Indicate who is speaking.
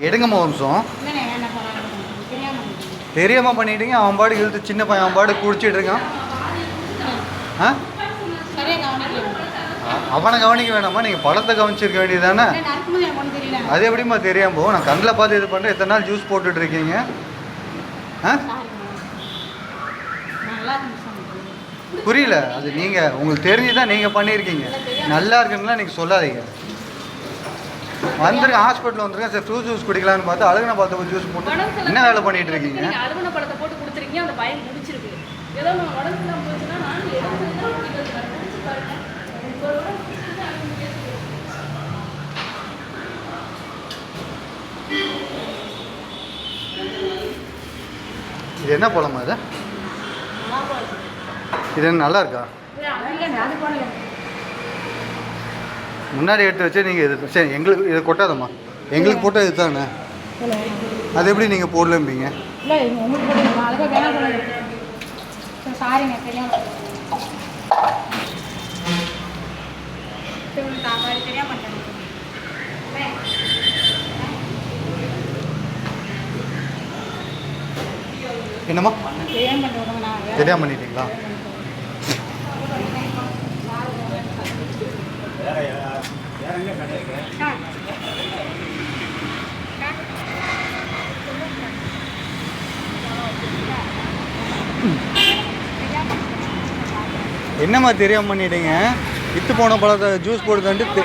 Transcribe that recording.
Speaker 1: எடுங்கம்மா ஒரு நிமிஷம். தெரியாமல் பண்ணிட்டீங்க. அவன் பாடு இழுத்து சின்ன பையன் அவன் பாடு குடிச்சிட்டு இருக்கான். ஆ அவனை கவனிக்க வேணாமா? நீங்கள் பழத்தை கவனிச்சிருக்க வேண்டியது தானே. அது எப்படிம்மா தெரியாமல் போகும்? நான் கண்ணில் பார்த்து இது பண்ணுறேன். எத்தனை நாள் ஜூஸ் போட்டுட்டு இருக்கீங்க? ஆ புரியல. அது நீங்கள் உங்களுக்கு தெரிஞ்சு தான் நீங்கள் பண்ணியிருக்கீங்க. நல்லா இருக்குன்னா நீங்கள் சொல்லாதீங்க. வந்துருங்க, ஹாஸ்பிட்டல் வந்துருங்க. சரி ஃப்ரூட் ஜூஸ் குடிக்கலான்னு பார்த்தா அழுகுன பழத்தை ஜூஸ் போட்டு என்ன வேலை பண்ணிட்டு இருக்கீங்க?
Speaker 2: அழுகுன பழத்தை போட்டு கொடுத்துருக்கீங்க. அந்த பையன் முடிச்சிருக்கு. ஏதோ உடம்புலாம் போச்சுன்னா நான்
Speaker 1: இது என்ன பழமா? இது இது நல்லா இருக்கா? முன்னாடி எடுத்து வச்சு நீங்கள் இது சரி எங்களுக்கு இதை கொட்டாதம்மா. எங்களுக்கு போட்டால் இது தானே. அது எப்படி நீங்கள் போடலம்பீங்க? என்னம்மா தெரியாமல் பண்ணிட்டீங்களா? என்னம்மா தெரியாமல் பண்ணிட்டீங்க? விற்று போன பழத்தை ஜூஸ் போட்டு